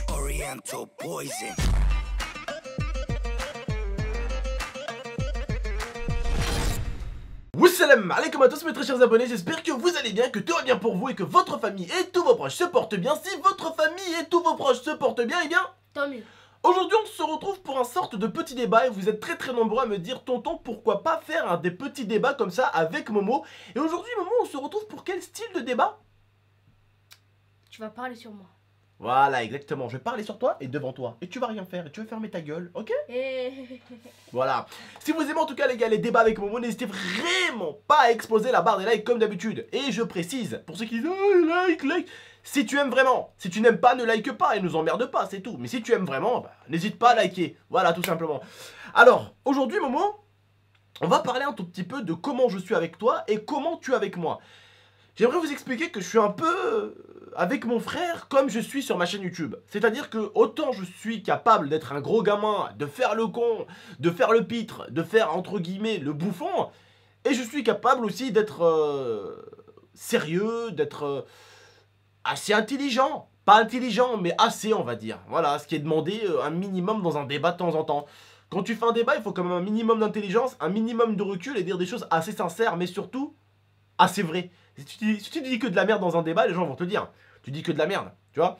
Oriental poison. Salam alaikum à tous mes très chers abonnés, j'espère que vous allez bien, que tout va bien pour vous et que votre famille et tous vos proches se portent bien. Si votre famille et tous vos proches se portent bien, eh bien tant mieux. Aujourd'hui on se retrouve pour un sorte de petit débat et vous êtes très nombreux à me dire tonton pourquoi pas faire des petits débats comme ça avec Momo. Et aujourd'hui Momo on se retrouve pour quel style de débat? Tu vas parler sur moi. Voilà exactement, je vais parler sur toi et devant toi et tu vas rien faire et tu vas fermer ta gueule, ok? Voilà. Si vous aimez en tout cas les gars les débats avec Momo, n'hésitez vraiment pas à exploser la barre des likes comme d'habitude. Et je précise, pour ceux qui disent oh, like, si tu aimes vraiment, si tu n'aimes pas ne like pas et nous emmerde pas, c'est tout. Mais si tu aimes vraiment, bah, n'hésite pas à liker, voilà tout simplement. Alors aujourd'hui Momo, on va parler un tout petit peu de comment je suis avec toi et comment tu es avec moi. J'aimerais vous expliquer que je suis un peu avec mon frère comme je suis sur ma chaîne YouTube. C'est-à-dire que autant je suis capable d'être un gros gamin, de faire le con, de faire le pitre, de faire entre guillemets le bouffon, et je suis capable aussi d'être sérieux, d'être assez intelligent. Pas intelligent, mais assez on va dire. Voilà, ce qui est demandé un minimum dans un débat de temps en temps. Quand tu fais un débat, il faut quand même un minimum d'intelligence, un minimum de recul et dire des choses assez sincères, mais surtout assez vraies. Si tu dis que de la merde dans un débat, les gens vont te le dire. Tu dis que de la merde, tu vois.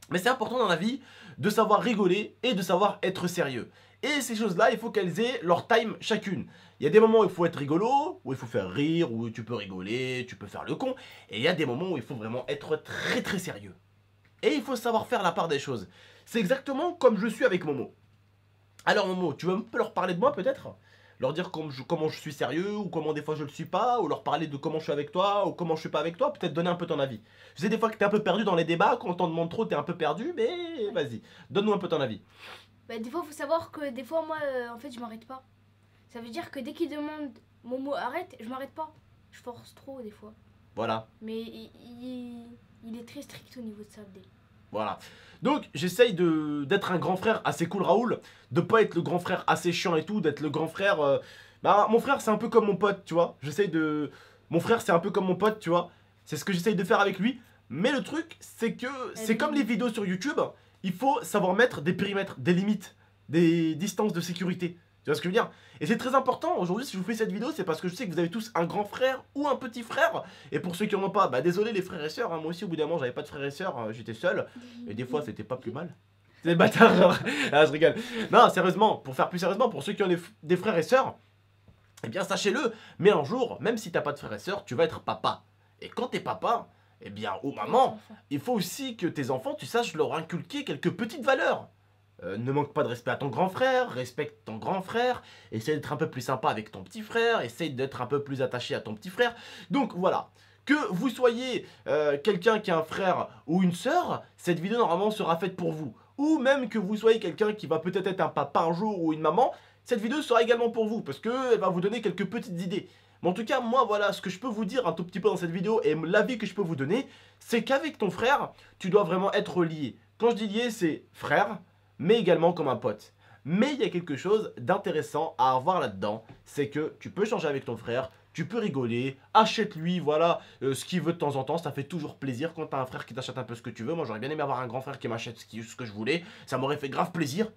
Mais c'est important dans la vie de savoir rigoler et de savoir être sérieux. Et ces choses-là, il faut qu'elles aient leur time chacune. Il y a des moments où il faut être rigolo, où il faut faire rire, où tu peux rigoler, tu peux faire le con. Et il y a des moments où il faut vraiment être très sérieux. Et il faut savoir faire la part des choses. C'est exactement comme je suis avec Momo. Alors Momo, tu veux un peu leur parler de moi peut-être ? Leur dire comment je suis sérieux, ou comment des fois je le suis pas, ou leur parler de comment je suis avec toi, ou comment je suis pas avec toi, peut-être donner un peu ton avis. Je sais des fois que t'es un peu perdu dans les débats, quand on t'en demande trop t'es un peu perdu, mais vas-y, donne-nous un peu ton avis. Bah, des fois, il faut savoir que des fois, moi, en fait, je m'arrête pas. Ça veut dire que dès qu'il demande Momo arrête, je m'arrête pas. Je force trop des fois. Voilà. Mais il est très strict au niveau de ça, Abdel. Voilà. Donc j'essaye d'être un grand frère assez cool Raoul, de pas être le grand frère assez chiant et tout, d'être le grand frère... Bah mon frère c'est un peu comme mon pote, tu vois. J'essaye de... Mon frère c'est un peu comme mon pote, tu vois. C'est ce que j'essaye de faire avec lui. Mais le truc c'est que c'est comme les vidéos sur YouTube, il faut savoir mettre des périmètres, des limites, des distances de sécurité. Tu vois ce que je veux dire? Et c'est très important, aujourd'hui si je vous fais cette vidéo, c'est parce que je sais que vous avez tous un grand frère ou un petit frère. Et pour ceux qui en ont pas, bah désolé les frères et sœurs, hein, moi aussi au bout d'un moment j'avais pas de frères et sœurs, j'étais seul. Et des fois c'était pas plus mal. C'est le bâtard genre. Ah je rigole. Non sérieusement, pour faire plus sérieusement, pour ceux qui ont des frères et sœurs, eh bien sachez-le, mais un jour, même si t'as pas de frères et sœurs, tu vas être papa. Et quand t'es papa, eh bien ou maman, il faut aussi que tes enfants, tu saches leur inculquer quelques petites valeurs. Ne manque pas de respect à ton grand frère, respecte ton grand frère, essaye d'être un peu plus sympa avec ton petit frère, essaye d'être un peu plus attaché à ton petit frère. Donc voilà, que vous soyez quelqu'un qui a un frère ou une sœur, cette vidéo normalement sera faite pour vous. Ou même que vous soyez quelqu'un qui va peut-être être un papa un jour ou une maman, cette vidéo sera également pour vous, parce qu'elle va vous donner quelques petites idées. Mais en tout cas, moi voilà, ce que je peux vous dire un tout petit peu dans cette vidéo, et l'avis que je peux vous donner, c'est qu'avec ton frère, tu dois vraiment être lié. Quand je dis lié, c'est frère, mais également comme un pote. Mais il y a quelque chose d'intéressant à avoir là-dedans, c'est que tu peux changer avec ton frère, tu peux rigoler, achète-lui, voilà, ce qu'il veut de temps en temps, ça fait toujours plaisir quand t'as un frère qui t'achète un peu ce que tu veux. Moi j'aurais bien aimé avoir un grand frère qui m'achète ce que je voulais, ça m'aurait fait grave plaisir.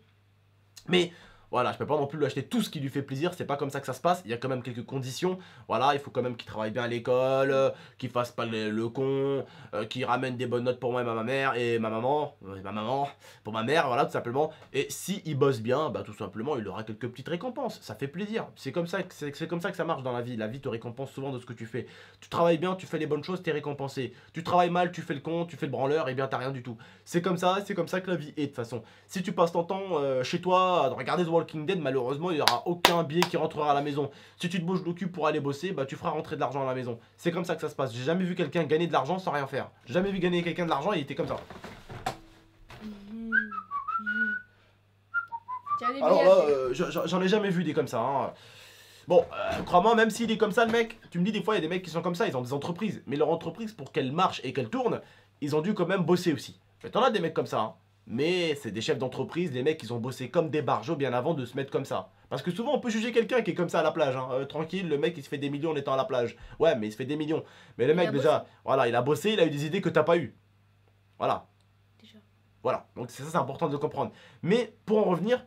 Mais voilà, je peux pas non plus lui acheter tout ce qui lui fait plaisir, c'est pas comme ça que ça se passe, il y a quand même quelques conditions. Voilà, il faut quand même qu'il travaille bien à l'école, qu'il fasse pas le con, qu'il ramène des bonnes notes pour moi et ma mère, et ma maman, pour ma mère, voilà, tout simplement. Et si il bosse bien, bah tout simplement, il aura quelques petites récompenses, ça fait plaisir. C'est comme ça que ça marche dans la vie te récompense souvent de ce que tu fais. Tu travailles bien, tu fais les bonnes choses, t'es récompensé. Tu travailles mal, tu fais le con, tu fais le branleur, et bien t'as rien du tout. C'est comme ça que la vie est de toute façon. Si tu passes ton temps chez toi à regarder The Walking Dead, malheureusement il n'y aura aucun billet qui rentrera à la maison. Si tu te bouges le cul pour aller bosser, bah tu feras rentrer de l'argent à la maison. C'est comme ça que ça se passe. J'ai jamais vu quelqu'un gagner de l'argent sans rien faire. J'ai jamais vu gagner quelqu'un de l'argent et il était comme ça. Alors là, j'en ai jamais vu des comme ça. Hein. Bon, crois-moi, même s'il est comme ça le mec, tu me dis des fois il y a des mecs qui sont comme ça, ils ont des entreprises. Mais leur entreprise, pour qu'elle marche et qu'elle tourne, ils ont dû quand même bosser aussi. Mais t'en as des mecs comme ça, hein. Mais c'est des chefs d'entreprise, les mecs ils ont bossé comme des barjots bien avant de se mettre comme ça. Parce que souvent on peut juger quelqu'un qui est comme ça à la plage, hein. Tranquille, le mec il se fait des millions en étant à la plage. Ouais mais il se fait des millions. Mais le mec déjà, voilà, il a bossé, il a eu des idées que t'as pas eu. Voilà. Déjà. Voilà, donc ça c'est important de le comprendre. Mais pour en revenir,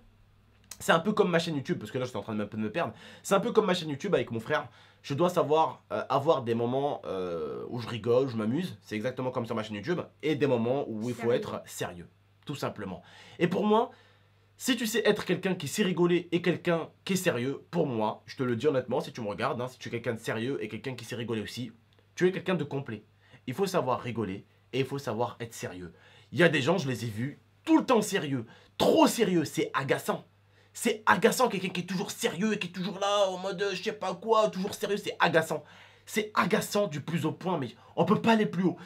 c'est un peu comme ma chaîne YouTube, parce que là je suis en train de un peu de me perdre. C'est un peu comme ma chaîne YouTube avec mon frère. Je dois savoir avoir des moments où je rigole, où je m'amuse. C'est exactement comme sur ma chaîne YouTube. Et des moments où il faut être sérieux, tout simplement. Et pour moi, si tu sais être quelqu'un qui sait rigoler et quelqu'un qui est sérieux, pour moi, je te le dis honnêtement, si tu me regardes, hein, si tu es quelqu'un de sérieux et quelqu'un qui sait rigoler aussi, tu es quelqu'un de complet. Il faut savoir rigoler et il faut savoir être sérieux. Il y a des gens, je les ai vus, tout le temps sérieux, trop sérieux, c'est agaçant. C'est agaçant, quelqu'un qui est toujours sérieux et qui est toujours là, en mode je sais pas quoi, toujours sérieux, c'est agaçant. C'est agaçant du plus au point, mais on peut pas aller plus haut.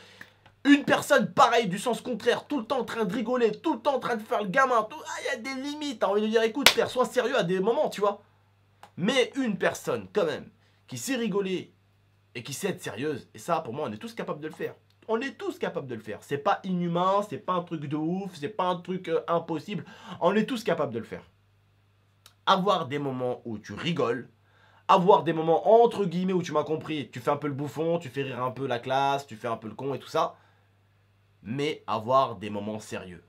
Une personne pareille, du sens contraire, tout le temps en train de rigoler, tout le temps en train de faire le gamin, il y a des limites, t'as envie de dire écoute frère, sois sérieux à des moments, tu vois. Mais une personne, quand même, qui sait rigoler et qui sait être sérieuse, et ça, pour moi, on est tous capables de le faire. On est tous capables de le faire. C'est pas inhumain, c'est pas un truc de ouf, c'est pas un truc impossible. On est tous capables de le faire. Avoir des moments où tu rigoles, avoir des moments entre guillemets où tu m'as compris, tu fais un peu le bouffon, tu fais rire un peu la classe, tu fais un peu le con et tout ça, mais avoir des moments sérieux.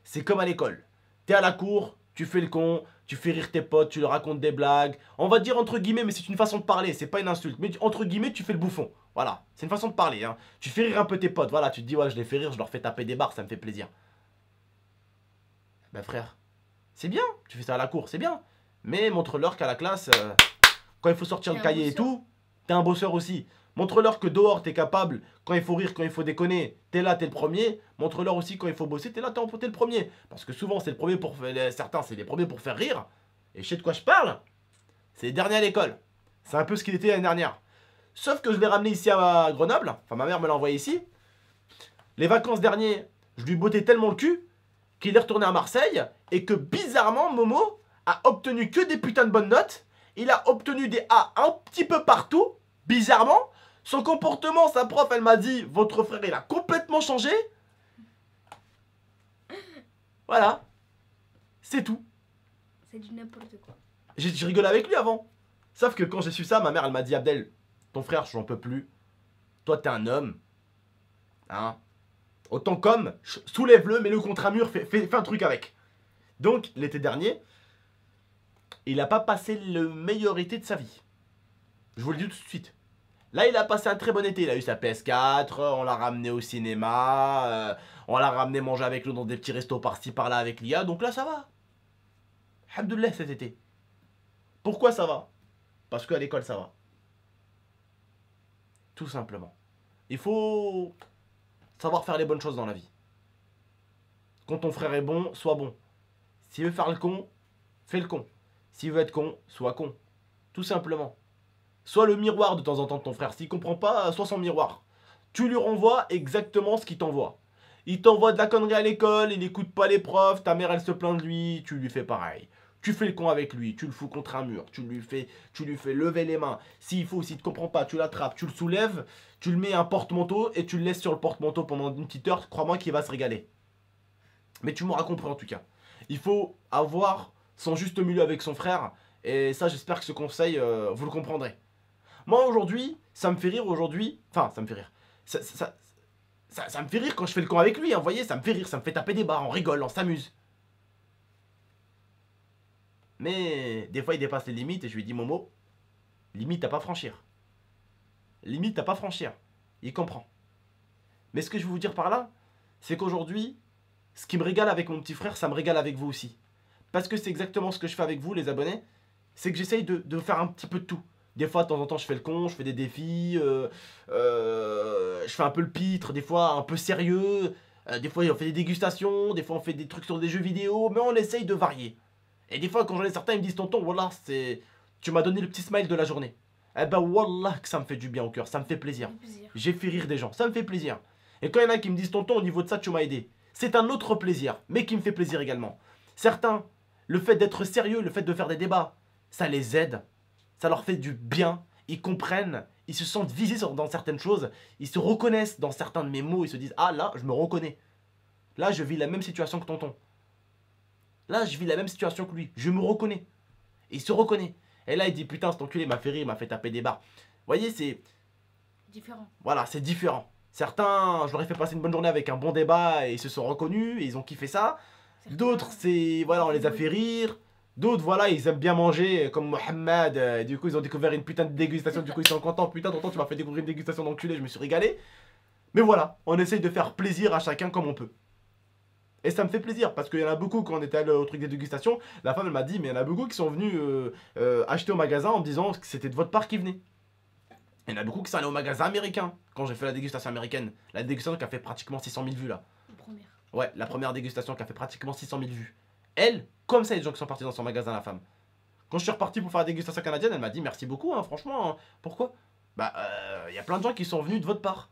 C'est comme à l'école. T'es à la cour, tu fais le con, tu fais rire tes potes, tu leur racontes des blagues. On va dire entre guillemets, mais c'est une façon de parler, c'est pas une insulte. Mais entre guillemets, tu fais le bouffon. Voilà, c'est une façon de parler. Hein. Tu fais rire un peu tes potes, voilà, tu te dis, ouais, je les fais rire, je leur fais taper des barres, ça me fait plaisir. Ben frère, c'est bien, tu fais ça à la cour, c'est bien. Mais montre-leur qu'à la classe, quand il faut sortir le cahier et tout, t'es un bosseur aussi. Montre-leur que dehors, t'es capable, quand il faut rire, quand il faut déconner, t'es là, t'es le premier. Montre-leur aussi quand il faut bosser, t'es là, t'es le premier. Parce que souvent, c'est le premier pour certains, c'est les premiers pour faire rire. Et je sais de quoi je parle. C'est les derniers à l'école. C'est un peu ce qu'il était l'année dernière. Sauf que je l'ai ramené ici à Grenoble. Enfin, ma mère me l'a envoyé ici. Les vacances dernières, je lui bottais tellement le cul qu'il est retourné à Marseille. Et que bizarrement, Momo a obtenu que des putains de bonnes notes. Il a obtenu des A un petit peu partout. Bizarrement. Son comportement, sa prof, elle m'a dit, votre frère, il a complètement changé. Voilà. C'est tout. C'est du n'importe quoi. J'ai rigolé avec lui avant. Sauf que quand j'ai su ça, ma mère, elle m'a dit, Abdel, ton frère, j'en peux plus. Toi, t'es un homme. Hein. Autant comme, soulève-le, mets-le contre un mur, fais un truc avec. Donc, l'été dernier, il n'a pas passé le meilleur été de sa vie. Je vous le dis tout de suite. Là, il a passé un très bon été. Il a eu sa PS4, on l'a ramené au cinéma, on l'a ramené manger avec nous dans des petits restos par-ci par-là avec l'IA. Donc là, ça va. Alhamdoulilah cet été. Pourquoi ça va? Parce qu'à l'école, ça va. Tout simplement. Il faut savoir faire les bonnes choses dans la vie. Quand ton frère est bon, sois bon. S'il veut faire le con, fais le con. S'il veut être con, sois con. Tout simplement. Sois le miroir de temps en temps de ton frère. S'il comprend pas, sois son miroir. Tu lui renvoies exactement ce qu'il t'envoie. Il t'envoie de la connerie à l'école, il n'écoute pas les profs, ta mère elle se plaint de lui, tu lui fais pareil. Tu fais le con avec lui, tu le fous contre un mur, tu lui fais lever les mains. S'il faut, s'il ne te comprend pas, tu l'attrapes, tu le soulèves, tu le mets un porte-manteau et tu le laisses sur le porte-manteau pendant une petite heure, crois-moi qu'il va se régaler. Mais tu m'auras compris en tout cas. Il faut avoir son juste milieu avec son frère, et ça j'espère que ce conseil, vous le comprendrez. Moi aujourd'hui, ça me fait rire aujourd'hui. Enfin, ça me fait rire. Ça me fait rire quand je fais le con avec lui. Hein, vous voyez, ça me fait rire, ça me fait taper des barres, on rigole, on s'amuse. Mais des fois, il dépasse les limites et je lui dis Momo, limite à pas franchir. Limite à pas franchir. Il comprend. Mais ce que je veux vous dire par là, c'est qu'aujourd'hui, ce qui me régale avec mon petit frère, ça me régale avec vous aussi. Parce que c'est exactement ce que je fais avec vous, les abonnés. C'est que j'essaye de faire un petit peu de tout. Des fois, de temps en temps, je fais le con, je fais des défis, je fais un peu le pitre, des fois un peu sérieux, des fois on fait des dégustations, des fois on fait des trucs sur des jeux vidéo, mais on essaye de varier. Et des fois, quand j'en ai certains, ils me disent tonton, voilà, tu m'as donné le petit smile de la journée. Eh ben, wallah, que ça me fait du bien au cœur, ça me fait plaisir. J'ai fait rire des gens, ça me fait plaisir. Et quand il y en a qui me disent tonton, au niveau de ça, tu m'as aidé, c'est un autre plaisir, mais qui me fait plaisir également. Certains, le fait d'être sérieux, le fait de faire des débats, ça les aide. Ça leur fait du bien, ils comprennent, ils se sentent visés dans certaines choses, ils se reconnaissent dans certains de mes mots, ils se disent « Ah là, je me reconnais. Là, je vis la même situation que tonton. Là, je vis la même situation que lui. Je me reconnais. » Et il se reconnaît. Et là, il dit « Putain, cet enculé m'a fait rire, il m'a fait taper des barres. » Vous voyez, c'est... Différent. Voilà, c'est différent. Certains, je leur ai fait passer une bonne journée avec un bon débat et ils se sont reconnus et ils ont kiffé ça. D'autres, c'est, voilà, on les a fait rire. D'autres, voilà, ils aiment bien manger, comme Mohamed. Du coup, ils ont découvert une putain de dégustation. Du coup, ils sont contents. Putain, tonton, tu m'as fait découvrir une dégustation d'enculé. Je me suis régalé. Mais voilà, on essaye de faire plaisir à chacun comme on peut. Et ça me fait plaisir parce qu'il y en a beaucoup quand on était allé au truc des dégustations. La femme, elle m'a dit, mais il y en a beaucoup qui sont venus acheter au magasin en me disant que c'était de votre part qui venait. Il y en a beaucoup qui sont allés au magasin américain quand j'ai fait la dégustation américaine. La dégustation qui a fait pratiquement 600 000 vues là. La première. Ouais, la première dégustation qui a fait pratiquement 600 000 vues. Elle, comme ça, il y a des gens qui sont partis dans son magasin, la femme. Quand je suis reparti pour faire la dégustation canadienne, elle m'a dit merci beaucoup, hein, franchement. Pourquoi? Bah, il y a plein de gens qui sont venus de votre part.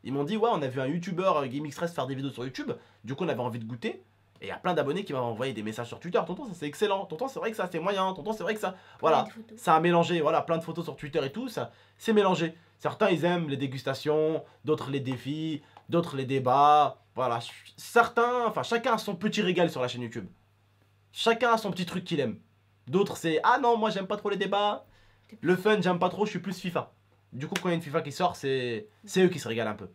Ils m'ont dit, ouais, on a vu un youtubeur Game Express faire des vidéos sur YouTube. Du coup, on avait envie de goûter. Et il y a plein d'abonnés qui m'ont envoyé des messages sur Twitter. Tonton, ça c'est excellent. Tonton, c'est vrai que ça c'est moyen. Tonton, c'est vrai que ça. Voilà, ça a mélangé. Voilà, plein de photos sur Twitter et tout. Ça, c'est mélangé. Certains, ils aiment les dégustations. D'autres, les défis. D'autres, les débats. Voilà. Certains, enfin, chacun a son petit régal sur la chaîne YouTube. Chacun a son petit truc qu'il aime. D'autres, c'est ah non, moi j'aime pas trop les débats. Le fun, j'aime pas trop, je suis plus FIFA. Du coup, quand il y a une FIFA qui sort, c'est eux qui se régalent un peu.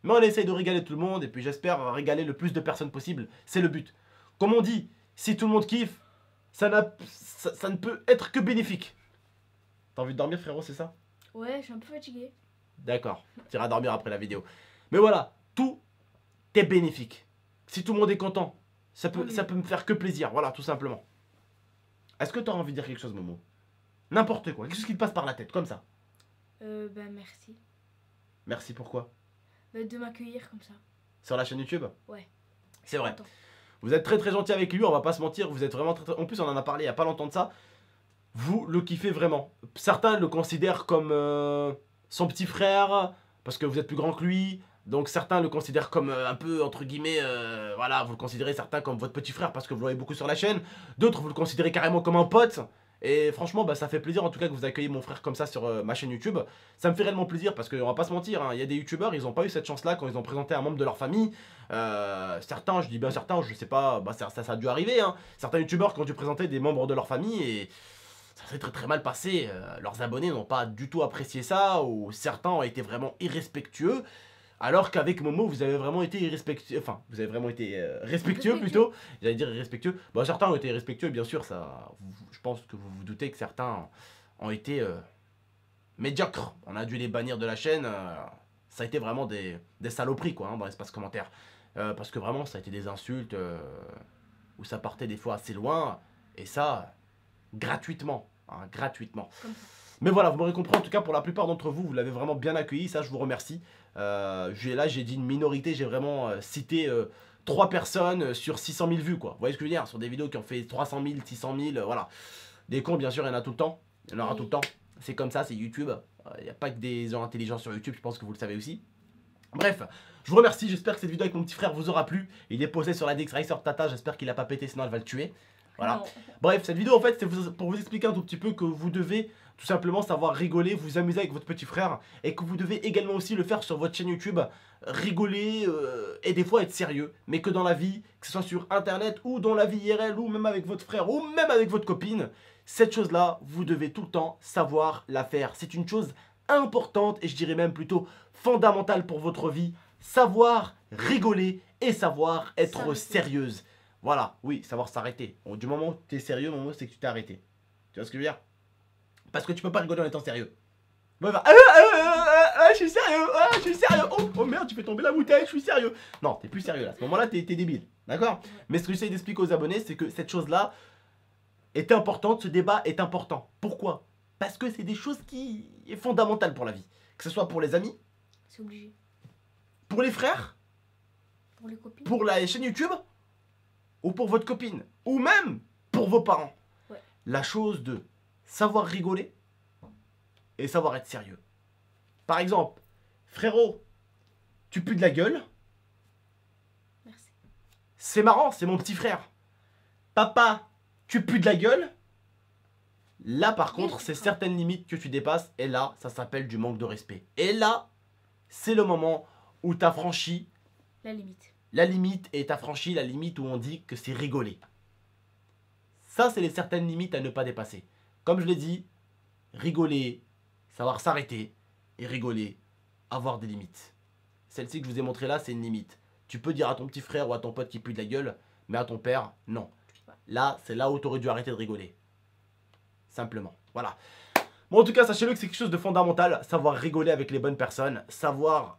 Mais on essaye de régaler tout le monde et puis j'espère régaler le plus de personnes possible. C'est le but. Comme on dit, si tout le monde kiffe, ça ne peut être que bénéfique. T'as envie de dormir, frérot, c'est ça? Ouais, je suis un peu fatigué. D'accord, tu iras dormir après la vidéo. Mais voilà, tout est bénéfique. Si tout le monde est content, ça peut me faire que plaisir. Voilà, tout simplement. Est-ce que tu as envie de dire quelque chose, Momo? N'importe quoi. Qu'est-ce qui te passe par la tête, comme ça? Ben merci. Merci, pourquoi? De m'accueillir comme ça. Sur la chaîne YouTube? Ouais. C'est vrai. Vous êtes très très gentil avec lui, on va pas se mentir. Vous êtes vraiment très, très... En plus, on en a parlé il y a pas longtemps de ça. Vous le kiffez vraiment. Certains le considèrent comme son petit frère, parce que vous êtes plus grand que lui. Donc certains le considèrent comme un peu, entre guillemets, voilà, vous le considérez certains comme votre petit frère parce que vous le voyez beaucoup sur la chaîne. D'autres, vous le considérez carrément comme un pote. Et franchement, bah, ça fait plaisir en tout cas que vous accueillez mon frère comme ça sur ma chaîne YouTube. Ça me fait réellement plaisir parce qu'on va pas se mentir, hein, il y a des youtubeurs, ils ont pas eu cette chance-là quand ils ont présenté un membre de leur famille. Certains, je dis bien certains, je sais pas, bah, ça a dû arriver. Hein. Certains youtubeurs qui ont dû présenter des membres de leur famille et ça s'est très très mal passé. Leurs abonnés n'ont pas du tout apprécié ça ou certains ont été vraiment irrespectueux. Alors qu'avec Momo, vous avez vraiment été irrespectueux, enfin, vous avez vraiment été respectueux plutôt, j'allais dire irrespectueux. Bon, certains ont été respectueux, bien sûr, ça, je pense que vous vous doutez que certains ont été médiocres. On a dû les bannir de la chaîne, ça a été vraiment des saloperies, quoi, hein, dans l'espace commentaire. Parce que vraiment, ça a été des insultes où ça partait des fois assez loin, et ça, gratuitement, hein, gratuitement. Mais voilà, vous m'aurez compris, en tout cas, pour la plupart d'entre vous, vous l'avez vraiment bien accueilli, ça, je vous remercie. Là, j'ai dit une minorité, j'ai vraiment cité 3 personnes sur 600 000 vues, quoi. Vous voyez ce que je veux dire? Sur des vidéos qui ont fait 300 000, 600 000, voilà. Des cons, bien sûr, il y en a tout le temps. Il y en aura tout le temps. C'est comme ça, c'est YouTube. Il n'y a pas que des gens intelligents sur YouTube, je pense que vous le savez aussi. Bref, je vous remercie, j'espère que cette vidéo avec mon petit frère vous aura plu. Il est posé sur la DX Racer Tata, j'espère qu'il a pas pété, sinon elle va le tuer. Voilà. Bref, cette vidéo en fait c'est pour vous expliquer un tout petit peu que vous devez tout simplement savoir rigoler, vous amuser avec votre petit frère et que vous devez également aussi le faire sur votre chaîne YouTube, rigoler et des fois être sérieux, mais que dans la vie, que ce soit sur internet ou dans la vie IRL ou même avec votre frère ou même avec votre copine, cette chose là, vous devez tout le temps savoir la faire. C'est une chose importante et je dirais même plutôt fondamentale pour votre vie, savoir rigoler et savoir être sérieuse. Voilà, oui, savoir s'arrêter. Du moment où tu es sérieux, mon mot, c'est que tu t'es arrêté. Tu vois ce que je veux dire? Parce que tu peux pas rigoler en étant sérieux. Ouais, bah, je suis sérieux, je suis sérieux. Oh merde, tu fais tomber la bouteille, je suis sérieux. Non, t'es plus sérieux là. À ce moment-là, t'es débile. D'accord? Mais ce que j'essaie d'expliquer aux abonnés, c'est que cette chose-là est importante, ce débat est important. Pourquoi? Parce que c'est des choses qui sont fondamentales pour la vie. Que ce soit pour les amis. C'est obligé. Pour les frères. Pour les copines. Pour la chaîne YouTube. Ou pour votre copine, ou même pour vos parents. Ouais. La chose de savoir rigoler et savoir être sérieux. Par exemple, frérot, tu pues de la gueule. Merci. C'est marrant, c'est mon petit frère. Papa, tu pues de la gueule. Là par contre, c'est certaines limites que tu dépasses et là, ça s'appelle du manque de respect. Et là, c'est le moment où tu as franchi la limite. La limite est affranchie, la limite où on dit que c'est rigoler. Ça, c'est les certaines limites à ne pas dépasser. Comme je l'ai dit, rigoler, savoir s'arrêter et rigoler, avoir des limites. Celle-ci que je vous ai montrée là, c'est une limite. Tu peux dire à ton petit frère ou à ton pote qui pue de la gueule, mais à ton père, non. Là, c'est là où tu aurais dû arrêter de rigoler. Simplement. Voilà. Bon, en tout cas, sachez-le que c'est quelque chose de fondamental. Savoir rigoler avec les bonnes personnes. Savoir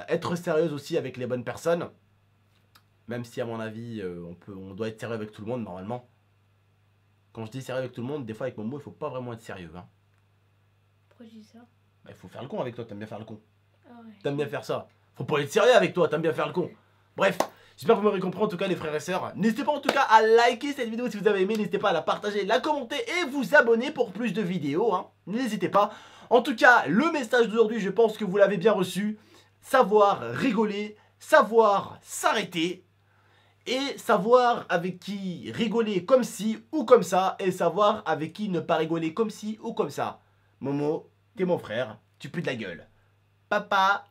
être sérieuse aussi avec les bonnes personnes. Même si, à mon avis, on doit être sérieux avec tout le monde, normalement. Quand je dis sérieux avec tout le monde, des fois, avec Momo, il faut pas vraiment être sérieux. Hein. Pourquoi je dis ça? Bah, il faut faire le con avec toi, t'aimes bien faire le con. Ah ouais. T'aimes bien faire ça. Faut pas être sérieux avec toi, t'aimes bien faire le con. Bref, j'espère que vous m'aurez compris en tout cas les frères et sœurs. N'hésitez pas en tout cas à liker cette vidéo si vous avez aimé. N'hésitez pas à la partager, la commenter et vous abonner pour plus de vidéos. Hein. N'hésitez pas. En tout cas, le message d'aujourd'hui, je pense que vous l'avez bien reçu. Savoir rigoler, savoir s'arrêter. Et savoir avec qui rigoler comme ci ou comme ça. Et savoir avec qui ne pas rigoler comme ci ou comme ça. Momo, t'es mon frère, tu pues de la gueule. Papa,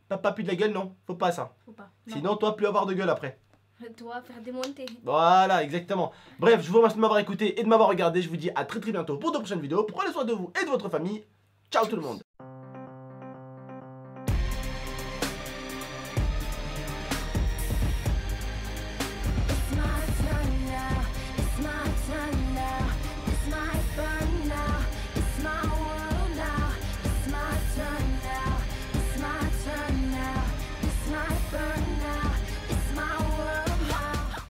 papa pue de la gueule, non, faut pas ça. Faut pas. Non. Sinon, toi, plus avoir de gueule après. Toi, faire démonter. Voilà, exactement. Bref, je vous remercie de m'avoir écouté et de m'avoir regardé. Je vous dis à très bientôt pour de prochaines vidéos. Prenez soin de vous et de votre famille. Ciao tout le monde.